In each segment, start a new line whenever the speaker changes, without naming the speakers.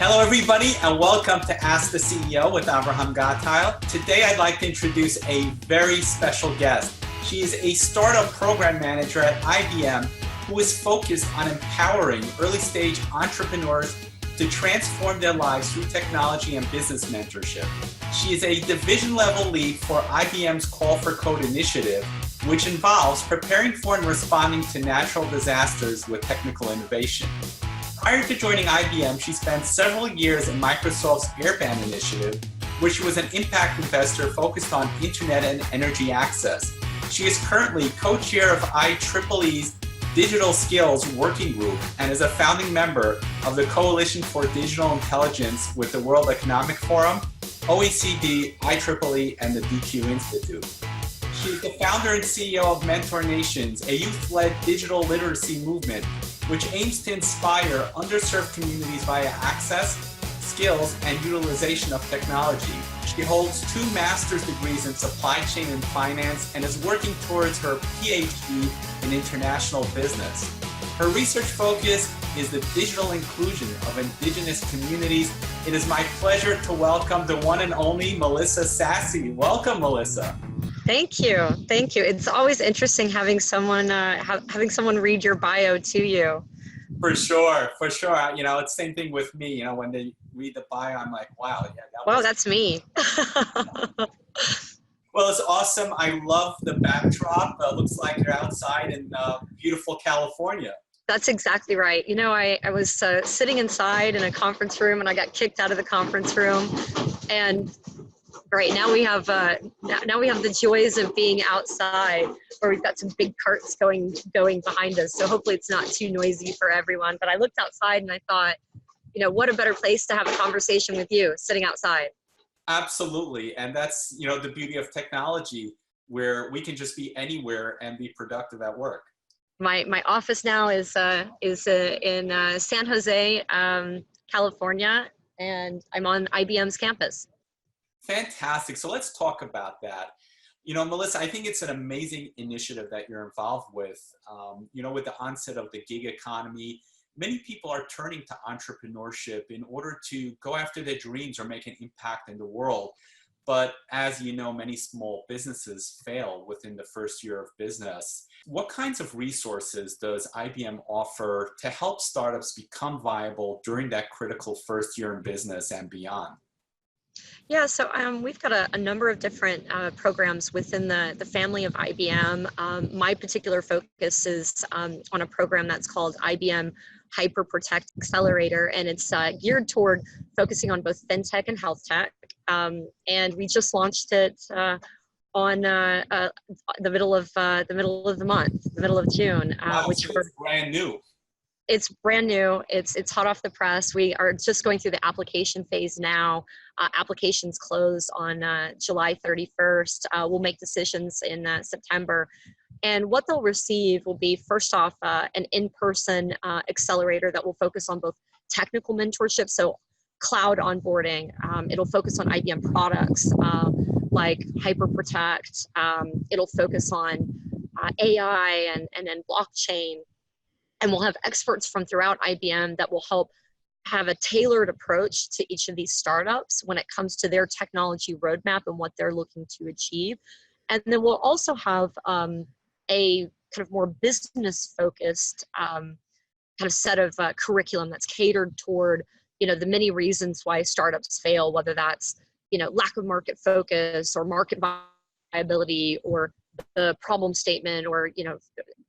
Hello, everybody, and welcome to Ask the CEO with Abraham Gatile. Today, I'd like to introduce a very special guest. She is a startup program manager at IBM who is focused on empowering early-stage entrepreneurs to transform their lives through technology and business mentorship. She is a division-level lead for IBM's Call for Code initiative, which involves preparing for and responding to natural disasters with technical innovation. Prior to joining IBM, she spent several years in Microsoft's Airband initiative, where she was an impact investor focused on internet and energy access. She is currently co-chair of IEEE's Digital Skills Working Group and is a founding member of the Coalition for Digital Intelligence with the World Economic Forum, OECD, IEEE, and the DQ Institute. She is the founder and CEO of MentorNations, a youth-led digital literacy movement which aims to inspire underserved communities via access, skills, and utilization of technology. She holds 2 master's degrees in supply chain and finance and is working towards her PhD in international business. Her research focus is the digital inclusion of indigenous communities. It is my pleasure to welcome the one and only Melissa Sassi. Welcome, Melissa.
Thank you. Thank you. It's always interesting having someone read your bio to you.
For sure. You know, it's the same thing with me. You know, when they read the bio, I'm like, wow, yeah,
that's me.
Well, it's awesome. I love the backdrop. Looks like you're outside in beautiful California.
That's exactly right. You know, I was sitting inside in a conference room and I got kicked out of the conference room, and right now we have the joys of being outside, where we've got some big carts going behind us. So hopefully it's not too noisy for everyone. But I looked outside and I thought, you know, what a better place to have a conversation with you, sitting outside.
Absolutely, and that's, you know, the beauty of technology, where we can just be anywhere and be productive at work.
My office now is in San Jose, California, and I'm on IBM's campus.
Fantastic. So let's talk about that. You know, Melissa, I think it's an amazing initiative that you're involved with. You know, with the onset of the gig economy, many people are turning to entrepreneurship in order to go after their dreams or make an impact in the world. But as you know, many small businesses fail within the first year of business. What kinds of resources does IBM offer to help startups become viable during that critical first year in business and beyond?
Yeah, so we've got a number of different programs within the family of IBM. My particular focus is on a program that's called IBM Hyper Protect Accelerator, and it's geared toward focusing on both FinTech and HealthTech. And we just launched it on the middle of the month, the middle of June.
Wow, so it's brand new.
It's brand new. It's hot off the press. We are just going through the application phase now. Applications close on July 31st. We'll make decisions in September. And what they'll receive will be, first off, an in-person accelerator that will focus on both technical mentorship, so cloud onboarding. It'll focus on IBM products like Hyper Protect. It'll focus on AI and then blockchain. And we'll have experts from throughout IBM that will help have a tailored approach to each of these startups when it comes to their technology roadmap and what they're looking to achieve. And then we'll also have a kind of more business-focused kind of set of curriculum that's catered toward, you know, the many reasons why startups fail, whether that's, you know, lack of market focus or market viability or the problem statement, or, you know,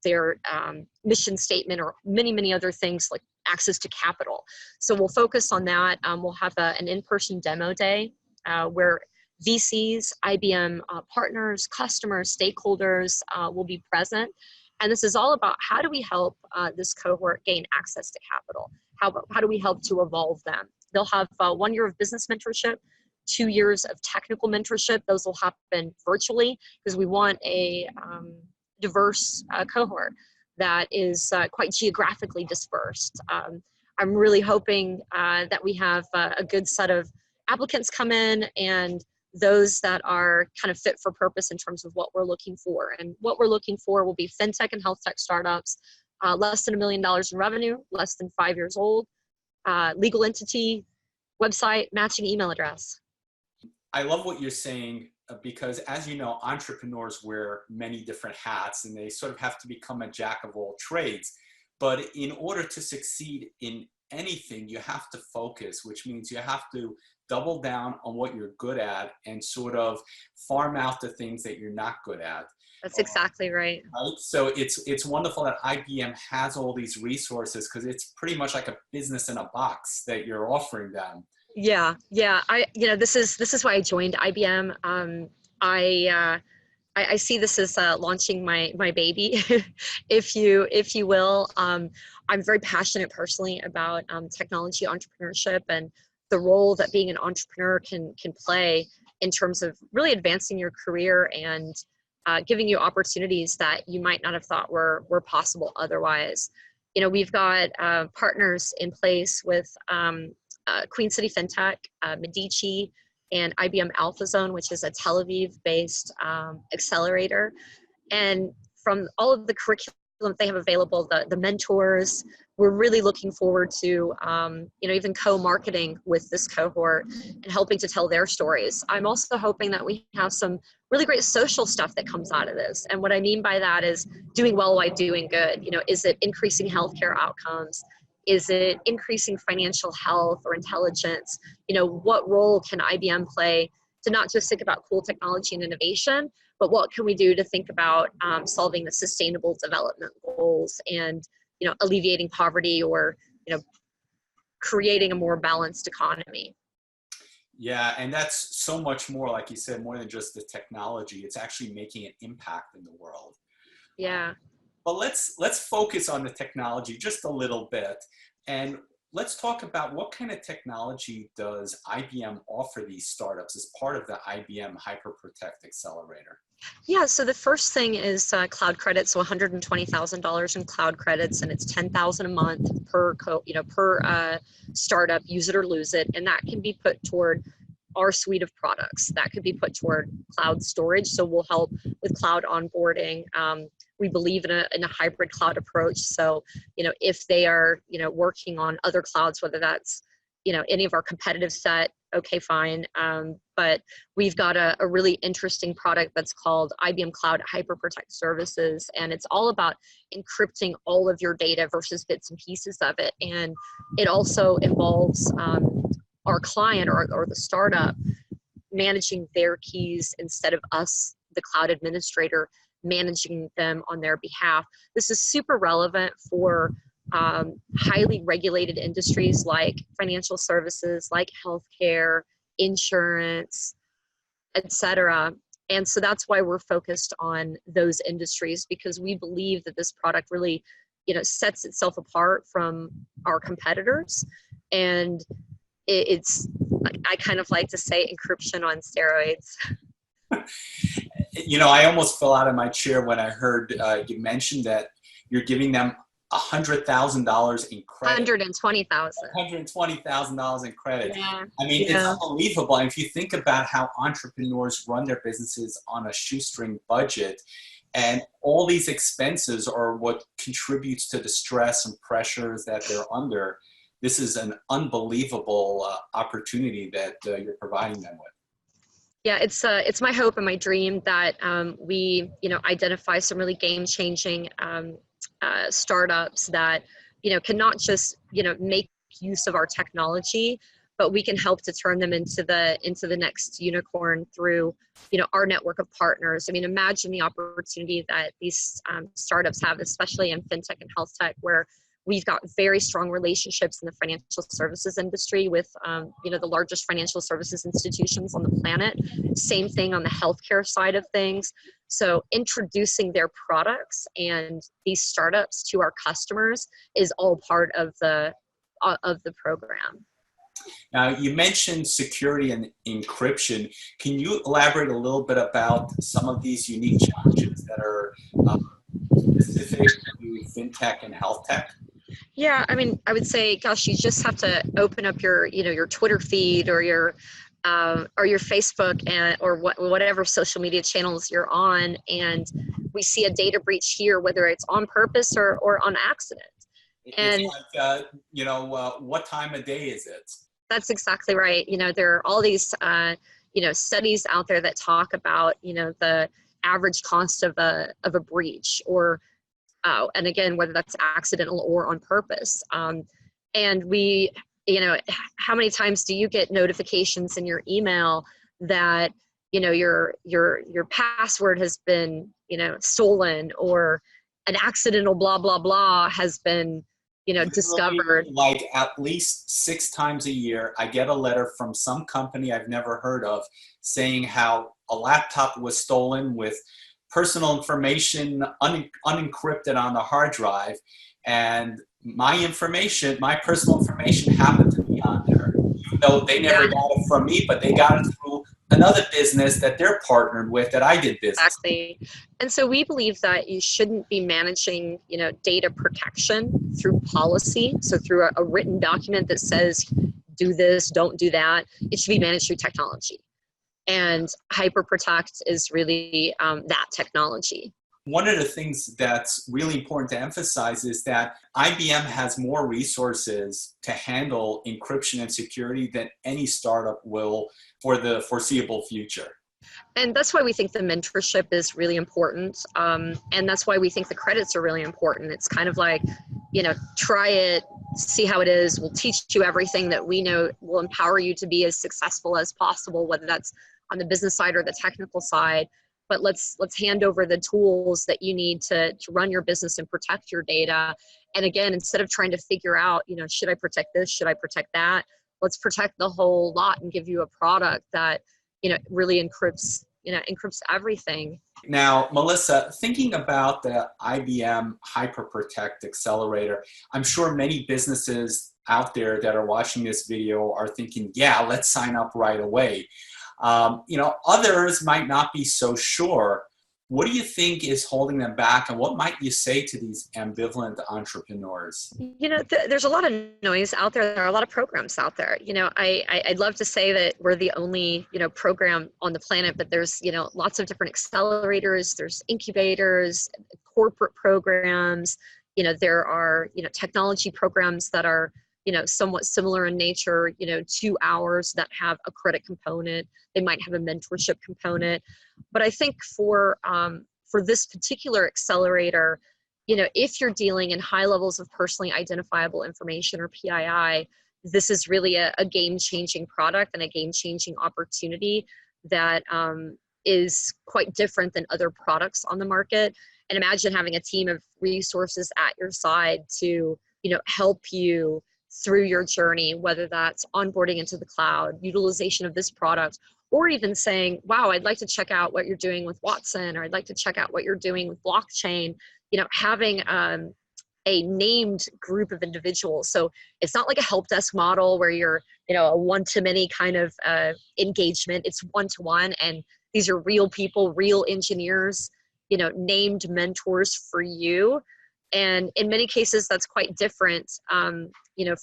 their mission statement, or many other things like access to capital. So we'll focus on that. We'll have an in-person demo day where VCs, IBM partners, customers, stakeholders will be present. And this is all about how do we help this cohort gain access to capital? How do we help to evolve them? They'll have 1 year of business mentorship, 2 years of technical mentorship. Those will happen virtually because we want a diverse cohort that is quite geographically dispersed. I'm really hoping that we have a good set of applicants come in, and those that are kind of fit for purpose in terms of what we're looking for. And what we're looking for will be FinTech and HealthTech startups, less than $1 million in revenue, less than 5 years old, legal entity, website, matching email address.
I love what you're saying because, as you know, entrepreneurs wear many different hats and they sort of have to become a jack of all trades. But in order to succeed in anything, you have to focus, which means you have to double down on what you're good at and sort of farm out the things that you're not good at.
That's exactly right.
Right? So it's wonderful that IBM has all these resources because it's pretty much like a business in a box that you're offering them.
Yeah. This is why I joined IBM. I see this as launching my baby, if you will. I'm very passionate personally about technology entrepreneurship and the role that being an entrepreneur can play in terms of really advancing your career and giving you opportunities that you might not have thought were possible otherwise. We've got partners in place with Queen City FinTech, Medici, and IBM AlphaZone, which is a Tel Aviv-based accelerator. And from all of the curriculum they have available, the mentors, we're really looking forward to, even co-marketing with this cohort and helping to tell their stories. I'm also hoping that we have some really great social stuff that comes out of this. And what I mean by that is doing well while doing good. Is it increasing healthcare outcomes? Is it increasing financial health or intelligence? What role can IBM play to not just think about cool technology and innovation, but what can we do to think about solving the sustainable development goals and, alleviating poverty or, creating a more balanced economy?
Yeah, and that's so much more, like you said, more than just the technology. It's actually making an impact in the world.
Yeah.
But let's focus on the technology just a little bit, and let's talk about what kind of technology does IBM offer these startups as part of the IBM Hyper Protect Accelerator?
Yeah, so the first thing is cloud credits, so $120,000 in cloud credits, and it's $10,000 a month per startup, use it or lose it, and that can be put toward our suite of products. That could be put toward cloud storage, so we'll help with cloud onboarding. We believe in a hybrid cloud approach, so if they are working on other clouds, whether that's any of our competitive set, okay, fine. But we've got a really interesting product that's called IBM Cloud Hyper Protect Services, and it's all about encrypting all of your data versus bits and pieces of it. And it also involves our client or the startup managing their keys instead of us, the cloud administrator, managing them on their behalf. This is super relevant for highly regulated industries like financial services, like healthcare, insurance, etc. And so that's why we're focused on those industries, because we believe that this product really, sets itself apart from our competitors. And it's, I kind of like to say, encryption on steroids.
I almost fell out of my chair when I heard you mention that you're giving them $100,000 in credit. $120,000 in credit.
Yeah.
I mean, it's unbelievable. And if you think about how entrepreneurs run their businesses on a shoestring budget, and all these expenses are what contributes to the stress and pressures that they're under, this is an unbelievable opportunity that you're providing them with.
Yeah, it's my hope and my dream that we identify some really game-changing startups that can not just make use of our technology, but we can help to turn them into the next unicorn through our network of partners. I mean, imagine the opportunity that these startups have, especially in FinTech and HealthTech, where we've got very strong relationships in the financial services industry with, the largest financial services institutions on the planet. Same thing on the healthcare side of things. So introducing their products and these startups to our customers is all part of the program.
Now, you mentioned security and encryption. Can you elaborate a little bit about some of these unique challenges that are specific to FinTech and HealthTech?
Yeah, I mean, I would say, gosh, you just have to open up your Twitter feed or your Facebook or whatever social media channels you're on, and we see a data breach here, whether it's on purpose or on accident.
It's like, what time of day is it?
That's exactly right. There are all these, studies out there that talk about, the average cost of a breach, or, and again, whether that's accidental or on purpose. And we, how many times do you get notifications in your email that, your password has been, stolen, or an accidental blah, blah, blah has been, discovered?
Like at least 6 times a year, I get a letter from some company I've never heard of saying how a laptop was stolen with personal information unencrypted on the hard drive, and my personal information happened to be on there. Even though they never got it from me, but they got it through another business that they're partnered with that I did business.
Exactly. And so we believe that you shouldn't be managing, data protection through policy. So through a written document that says, do this, don't do that. It should be managed through technology. And Hyper Protect is really that technology.
One of the things that's really important to emphasize is that IBM has more resources to handle encryption and security than any startup will for the foreseeable future.
And that's why we think the mentorship is really important. And that's why we think the credits are really important. It's kind of like, try it, see how it is. We'll teach you everything that we know will empower you to be as successful as possible, whether that's on the business side or the technical side. But let's hand over the tools that you need to run your business and protect your data. And again, instead of trying to figure out, should I protect this? Should I protect that? Let's protect the whole lot and give you a product that, really encrypts everything.
Now, Melissa, thinking about the IBM Hyper Protect Accelerator, I'm sure many businesses out there that are watching this video are thinking, yeah, let's sign up right away. Others might not be so sure. What do you think is holding them back, and what might you say to these ambivalent entrepreneurs?
There's a lot of noise out there. There are a lot of programs out there. I'd love to say that we're the only, program on the planet, but there's, lots of different accelerators, there's incubators, corporate programs, there are, technology programs that are, somewhat similar in nature, to ours that have a credit component. They might have a mentorship component. But I think for this particular accelerator, if you're dealing in high levels of personally identifiable information, or PII, this is really a game-changing product and a game-changing opportunity that is quite different than other products on the market. And imagine having a team of resources at your side to, help you through your journey, whether that's onboarding into the cloud, utilization of this product, or even saying, wow, I'd like to check out what you're doing with Watson, or I'd like to check out what you're doing with blockchain, having a named group of individuals. So it's not like a help desk model where you're, a one-to-many kind of engagement. It's one-to-one, and these are real people, real engineers, named mentors for you. And in many cases, that's quite different,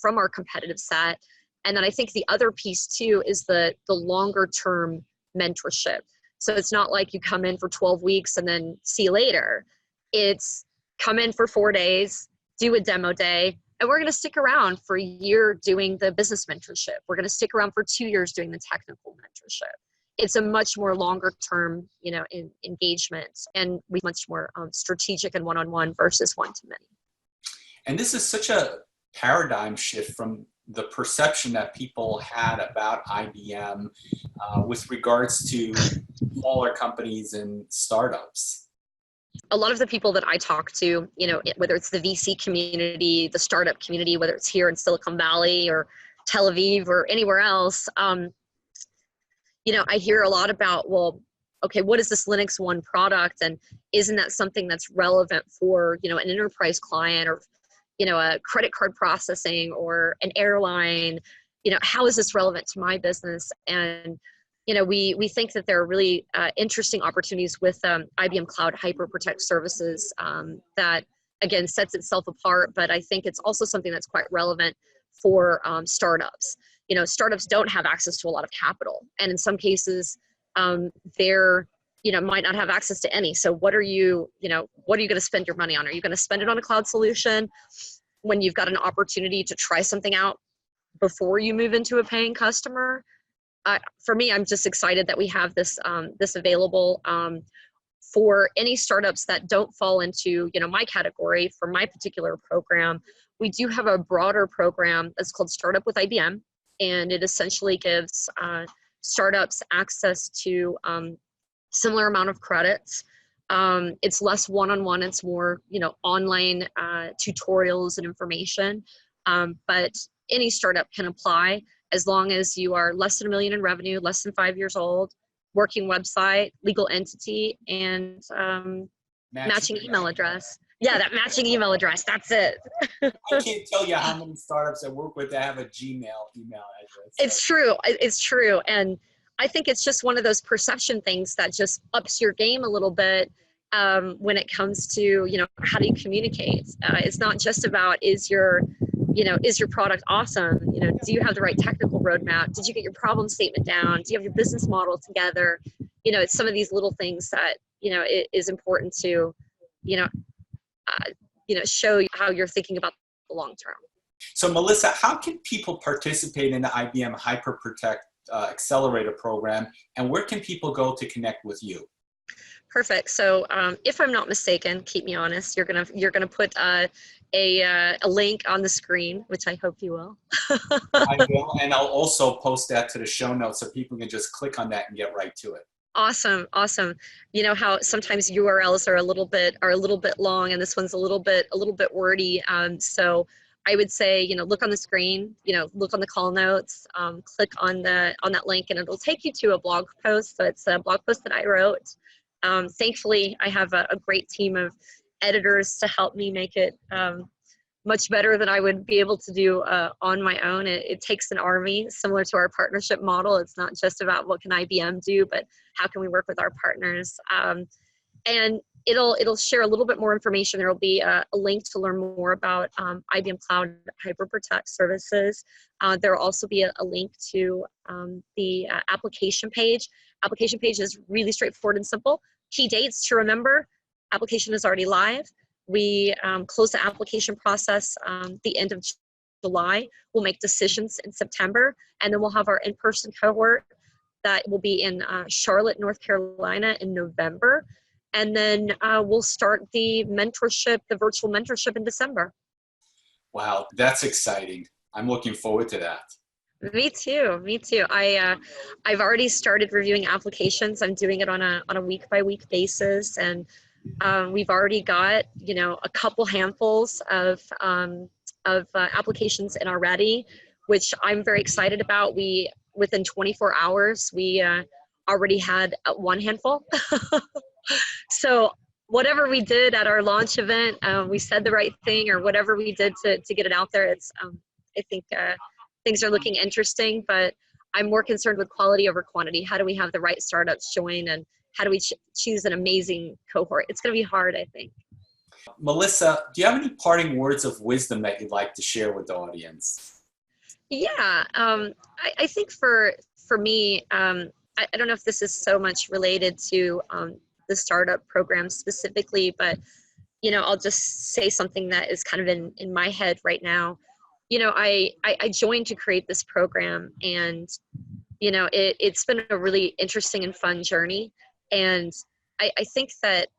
from our competitive set. And then I think the other piece too is the longer term mentorship. So it's not like you come in for 12 weeks and then see you later. It's come in for 4 days, do a demo day, and we're going to stick around for a year doing the business mentorship. We're going to stick around for 2 years doing the technical mentorship. It's a much more longer term, engagement, and we much more strategic and one-on-one versus one-to-many.
And this is such a paradigm shift from the perception that people had about IBM with regards to smaller companies and startups.
A lot of the people that I talk to, whether it's the VC community, the startup community, whether it's here in Silicon Valley or Tel Aviv or anywhere else, I hear a lot about, well, okay, what is this Linux One product? And isn't that something that's relevant for, an enterprise client, or, a credit card processing, or an airline? How is this relevant to my business? And, we think that there are really interesting opportunities with IBM Cloud Hyper Protect services that, again, sets itself apart. But I think it's also something that's quite relevant for startups. Startups don't have access to a lot of capital, and in some cases, they're might not have access to any. So what are you going to spend your money on? Are you going to spend it on a cloud solution when you've got an opportunity to try something out before you move into a paying customer. For me, I'm just excited that we have this this available for any startups that don't fall into, you know, my category for my particular program. We do have a broader program that's called Startup with IBM, and it essentially gives startups access to similar amount of credits. It's less one-on-one, it's more, you know, online tutorials and information, but any startup can apply as long as you are less than $1 million in revenue, less than 5 years old, working website, legal entity, and matching email address. Yeah, that matching email address, that's it.
I can't tell you how many startups I work with that have a Gmail email address.
It's true, it's true. And I think it's just one of those perception things that just ups your game a little bit when it comes to, you know, how do you communicate? It's not just about is your product awesome? You know, do you have the right technical roadmap? Did you get your problem statement down? Do you have your business model together? You know, it's some of these little things that, you know, it is important to, show how you're thinking about the long term.
So Melissa, how can people participate in the IBM Hyper Protect Accelerator program, and where can people go to connect with you?
Perfect. So if I'm not mistaken, keep me honest, you're gonna put a link on the screen, which I hope you will.
I will, and I'll also post that to the show notes so people can just click on that and get right to it.
Awesome. You know how sometimes URLs are a little bit long, and this one's a little bit wordy. So I would say, you know, look on the screen, you know, look on the call notes, click on that link, and it'll take you to a blog post. So it's a blog post that I wrote. Thankfully, I have a great team of editors to help me make it much better than I would be able to do on my own. It takes an army, similar to our partnership model. It's not just about what can IBM do, but how can we work with our partners. And it'll share a little bit more information. There will be a link to learn more about IBM Cloud Hyper Protect services. There will also be a link to the application page. Application page is really straightforward and simple. Key dates to remember: application is already live. We close the application process the end of July. We'll make decisions in September, and then we'll have our in-person cohort that will be in Charlotte, North Carolina in November. And then we'll start the mentorship, the virtual mentorship in December.
Wow, that's exciting. I'm looking forward to that.
Me too. I've already started reviewing applications. I'm doing it on a week-by-week basis, and we've already got, you know, a couple handfuls of applications in already, which I'm very excited about. Within 24 hours, we already had one handful. So whatever we did at our launch event, we said the right thing, or whatever we did to get it out there. It's I think things are looking interesting, but I'm more concerned with quality over quantity. How do we have the right startups join, and how do we choose an amazing cohort? It's going to be hard, I think.
Melissa, do you have any parting words of wisdom that you'd like to share with the audience?
Yeah, I think for me, I don't know if this is so much related to the startup program specifically, but, you know, I'll just say something that is kind of in my head right now. You know, I joined to create this program, and, you know, it's been a really interesting and fun journey. And I think that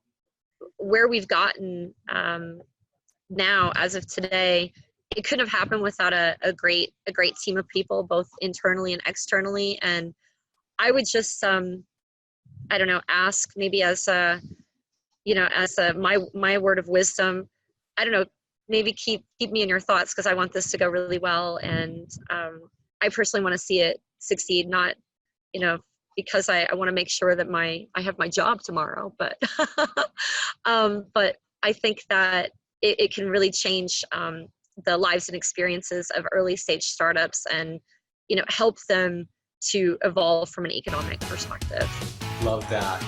where we've gotten now, as of today, it couldn't have happened without a great team of people, both internally and externally. And I would just, I don't know, ask maybe as my word of wisdom, I don't know, maybe keep me in your thoughts, because I want this to go really well. And I personally want to see it succeed, not, you know, because I want to make sure that I have my job tomorrow, but but I think that it can really change the lives and experiences of early stage startups, and, you know, help them to evolve from an economic perspective.
Love that.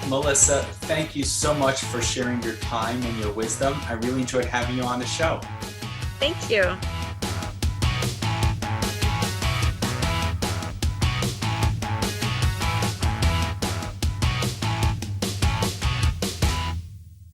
Melissa, thank you so much for sharing your time and your wisdom. I really enjoyed having you on the show.
Thank you.